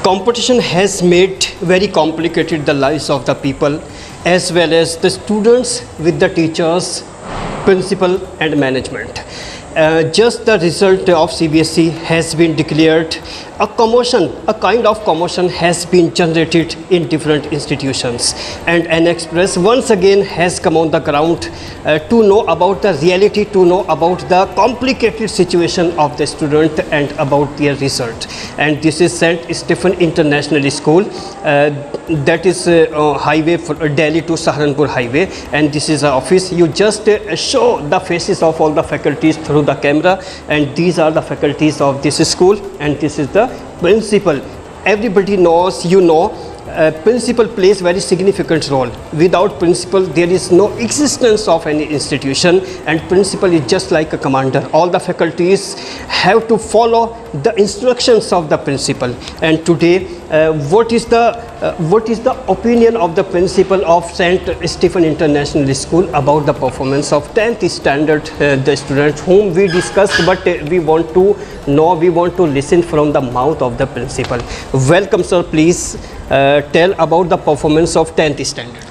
Competition has made very complicated the lives of the people as well as the students with the teachers, principal and management. Just the result of CBSE has been declared. A commotion, a kind of commotion has been generated in different institutions, and N Express once again has come on the ground to know about the reality, to know about the complicated situation of the student and about their result. And this is St. Stephen International School, that is highway for Delhi to Saharanpur highway, and this is our office. You just show the faces of all the faculties through the camera, and these are the faculties of this school, and this is the principal. Everybody knows, principal plays very significant role. Without principal there is no existence of any institution, and principal is just like a commander. All the faculties have to follow the instructions of the principal. And today what is the opinion of the principal of St. Stephen International School about the performance of 10th standard the students whom we discussed, but we want to know, we want to listen from the mouth of the principal. Welcome sir, please tell about the performance of 10th standard.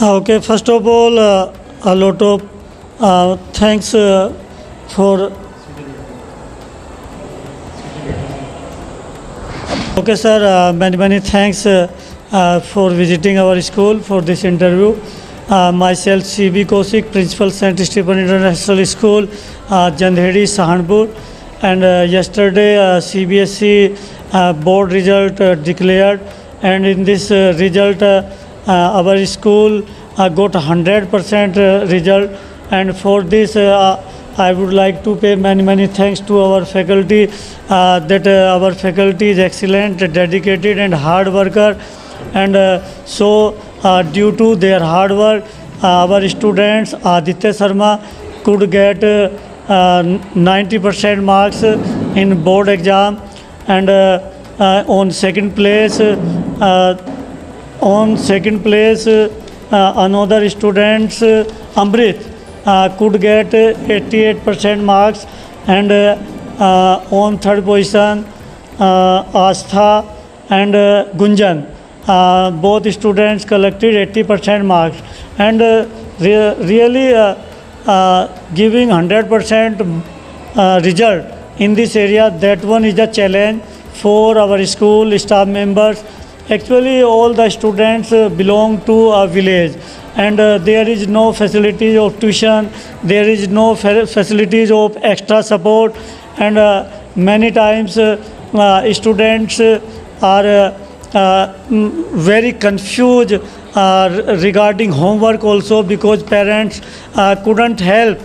Okay, first of all, a lot of thanks for. Okay, sir, many thanks for visiting our school for this interview. Myself, C.B. Kaushik, Principal, St. Stephen International School, Jandhedi, Saharanpur. And yesterday, CBSE board result declared, and in this result, our school got 100% result. And for this, I would like to pay many thanks to our faculty, that our faculty is excellent, dedicated and hard worker, and so due to their hard work, our students Aditya Sharma could get 90% marks in board exam, and on second place another students Amrit could get 88% marks, and on third position Astha and Gunjan, both students collected 80% marks, and really giving 100% result in this area, that one is a challenge for our school staff members. Actually all the students belong to a village, and there is no facilities of tuition, there is no facilities of extra support, and many times students are very confused regarding homework also, because parents couldn't help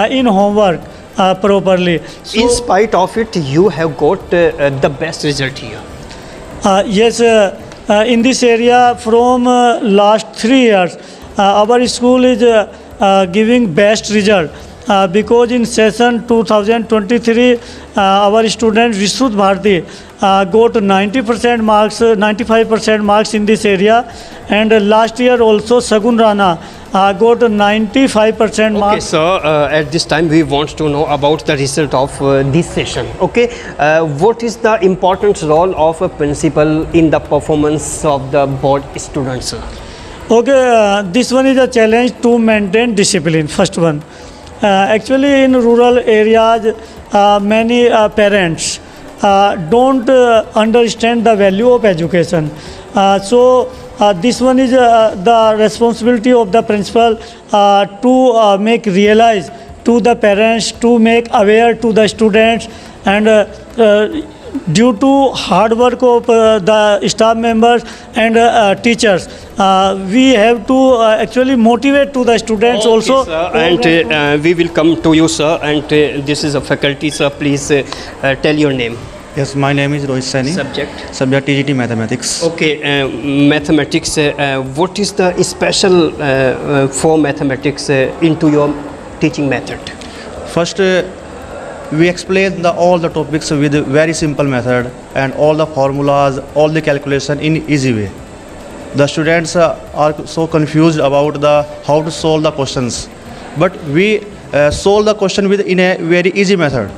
in homework properly. So, in spite of it, you have got the best result here. Yes, in this area from last 3 years, our school is giving best result, because in session 2023 our student Vishruth Bharti got 90% marks, 95% marks in this area, and last year also Sagun Rana got 95% marks. Okay, so at this time we want to know about the result of this session. Okay, what is the important role of a principal in the performance of the board students? Okay, this one is a challenge to maintain discipline. First one, actually in rural areas, many parents don't understand the value of education. So this one is the responsibility of the principal to make realize to the parents, to make aware to the students, and due to hard work of the staff members and teachers, we have to actually motivate to the students also. Sir, and we will come to you, sir, and this is a faculty, sir. Please tell your name. Yes, my name is Rohit Saini. Subject? Subject TGT Mathematics. Okay, mathematics. What is the special for mathematics into your teaching method? First, we explain all the topics with a very simple method, and all the formulas, all the calculation in easy way. The students are so confused about how to solve the questions, but we solve the question in a very easy method.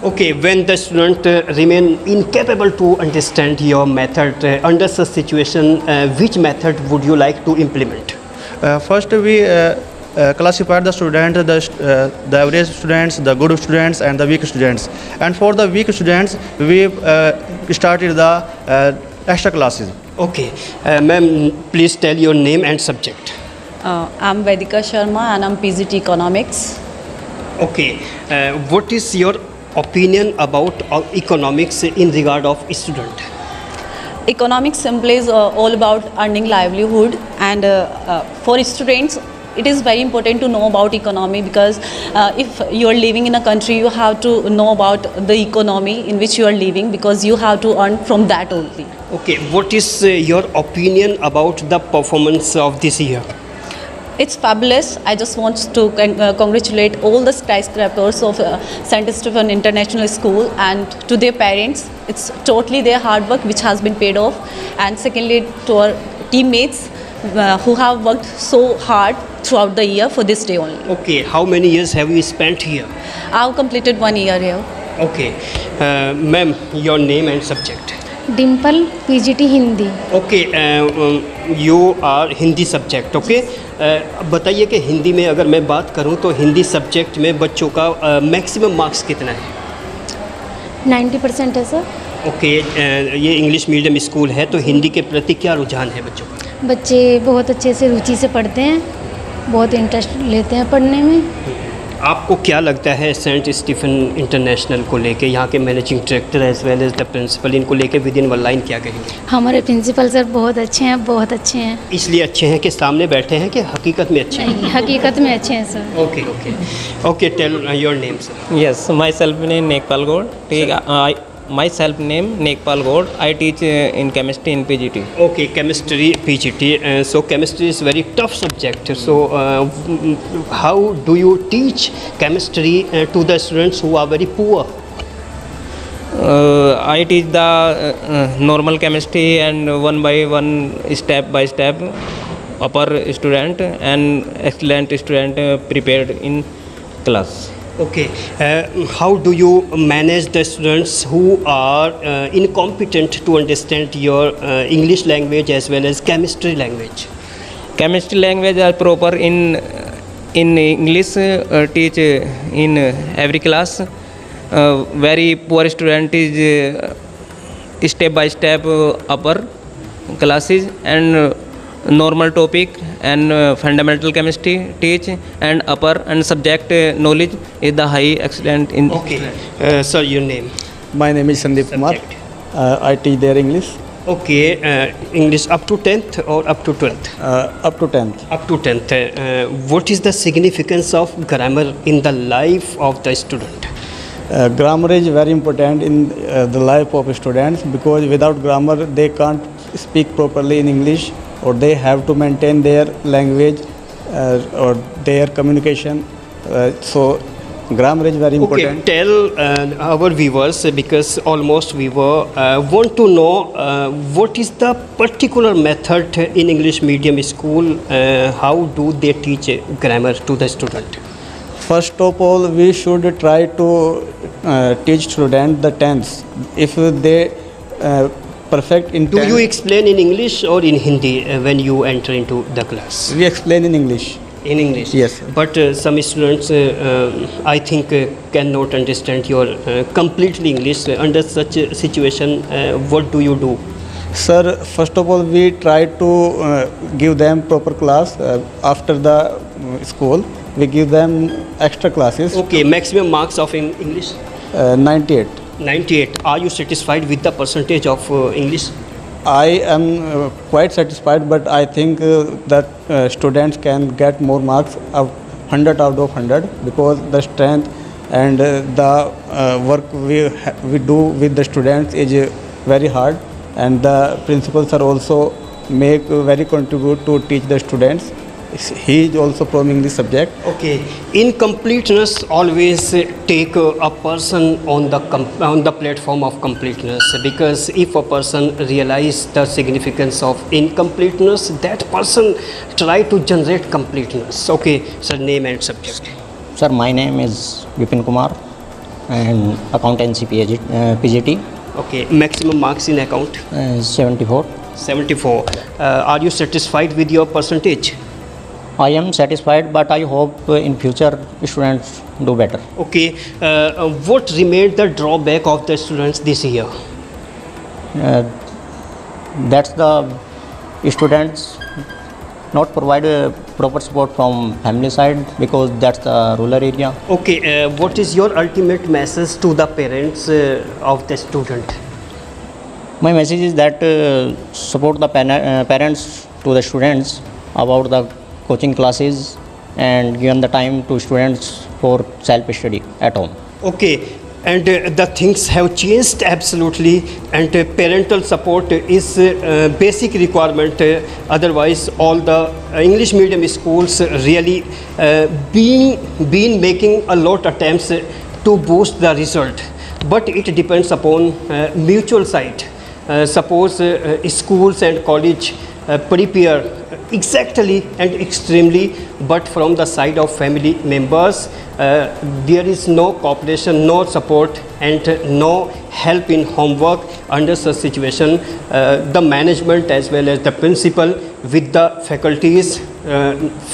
Okay, when the student remain incapable to understand your method, under such situation, which method would you like to implement? First, we classify the student, the average students, the good students, and the weak students. And for the weak students, we started the extra classes. Okay, ma'am, please tell your name and subject. I'm Vedika Sharma and I'm PGT Economics. Okay, what is your opinion about economics in regard of student? Economics simply is all about earning livelihood, and for students it is very important to know about economy, because if you are living in a country, you have to know about the economy in which you are living, because you have to earn from that only. Okay, what is your opinion about the performance of this year? It's fabulous. I just want to congratulate all the skyscrapers of St. Stephen International School and to their parents. It's totally their hard work which has been paid off. And secondly, to our teammates who have worked so hard throughout the year for this day only. Okay, how many years have you spent here? I've completed 1 year here. Okay, ma'am, your name and subject. Dimple PGT Hindi. Okay, you are Hindi subject. Okay, बताइए कि हिंदी में अगर मैं बात करूं तो Hindi subject में बच्चों का मैक्सिमम मार्क्स कितना है? 90% है सर। ओके, ये इंग्लिश मीडियम स्कूल है तो हिंदी के प्रति क्या रुझान है बच्चों का? बच्चे बहुत अच्छे से रुचि से पढ़ते हैं, बहुत इंटरेस्ट लेते हैं पढ़ने में। आपको क्या लगता है सेंट स्टीफन इंटरनेशनल को लेके, यहाँ के managing director as well as the principal, इनको लेके विद इन वन लाइन क्या कहेंगे? हमारे प्रिंसिपल सर बहुत अच्छे हैं, बहुत अच्छे हैं। इसलिए अच्छे हैं कि सामने बैठे हैं कि हकीकत में अच्छे हैं? नहीं, हकीकत में अच्छे हैं sir. Okay okay okay, tell your name sir. Yes, myself name Nekpal Gaur. Myself name Nekpal Gaur. I teach in chemistry in PGT. Okay, chemistry PGT. So chemistry is very tough subject. So how do you teach chemistry to the students who are very poor? I teach the normal chemistry and one by one, step by step, upper student and excellent student prepared in class. Okay, how do you manage the students who are incompetent to understand your English language as well as chemistry language? Chemistry language are proper in English, teach in every class. Very poor student is step by step upper classes, and normal topic and fundamental chemistry teach, and upper and subject knowledge is the high excellent in. Okay, sir, your name? My name is Sandeep Kumar. Subject. I teach their English Okay, English up to 10th or up to 12th? up to 10th. Up to 10th. What is the significance of grammar in the life of the student? Grammar is very important in the life of students, because without grammar they can't speak properly in English, or they have to maintain their language or their communication. So grammar is very Okay, important. tell our viewers, because almost viewer want to know what is the particular method in English medium school, how do they teach grammar to the student? First of all, we should try to teach students the tense. If they perfect in Do tense, you explain in English or in Hindi when you enter into the class? we explain in English. In English? Yes. But some students, I think, cannot understand your completely English. Under such a situation, what do you do? Sir, first of all, we try to give them proper class after the school. We give them extra classes. Okay, maximum marks of in English? 98. 98. Are you satisfied with the percentage of English? I am quite satisfied, but I think that students can get more marks of 100 out of 100, because the strength and the work we do with the students is very hard, and the principals are also make very contribute to teach the students. He is also from English subject. Okay, incompleteness always take a person on the platform of completeness, because if a person realize the significance of incompleteness, that person try to generate completeness. Okay, sir, name and subject. Sir, my name is Vipin Kumar. and accountancy PGT, Okay, maximum marks in account? 74. 74. Are you satisfied with your percentage? I am satisfied, but I hope in future students do better. Okay, what remained the drawback of the students this year? That's the students not provide proper support from family side because that's the rural area. Okay, what is your ultimate message to the parents of the student? My message is that support the parents to the students about the coaching classes and given the time to students for self-study at home. Okay, and the things have changed absolutely, and parental support is basic requirement. Otherwise, all the English medium schools really been making a lot attempts to boost the result, but it depends upon mutual side. Suppose schools and college prepare exactly and extremely, but from the side of family members there is no cooperation, no support and no help in homework. Under such situation, the management as well as the principal with the faculties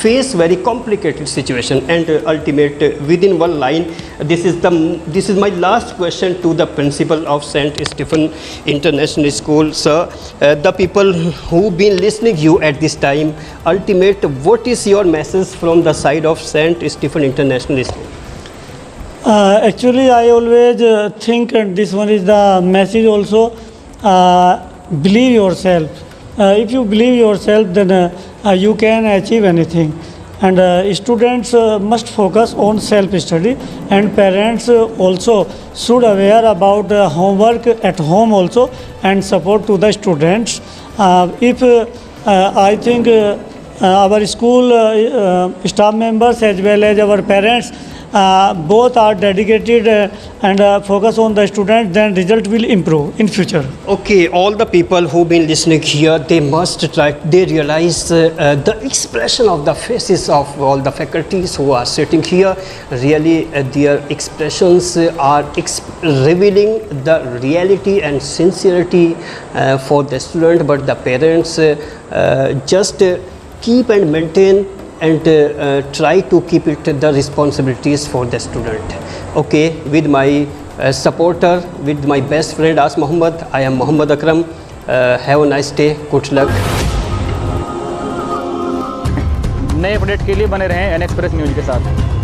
face very complicated situation. And ultimate within one line, this is my last question to the principal of St. Stephen International School. Sir, the people who been listening you at this time, ultimate, what is your message from the side of St. Stephen International School? Actually, I always think, and this one is the message also, believe yourself. If you believe yourself, then you can achieve anything. And students must focus on self-study, and parents also should aware about homework at home also and support to the students. I think our school staff members as well as our parents both are dedicated and focus on the students, then result will improve in future. Okay, all the people who've been listening here, they must try, they realize the expression of the faces of all the faculties who are sitting here. Really, their expressions are revealing the reality and sincerity for the student, but the parents just keep and maintain and try to keep it the responsibilities for the student. Okay, with my supporter, with my best friend As Muhammad, I am Muhammad Akram. Have a nice day, good luck. नए update के लिए बने रहें N express news के साथ।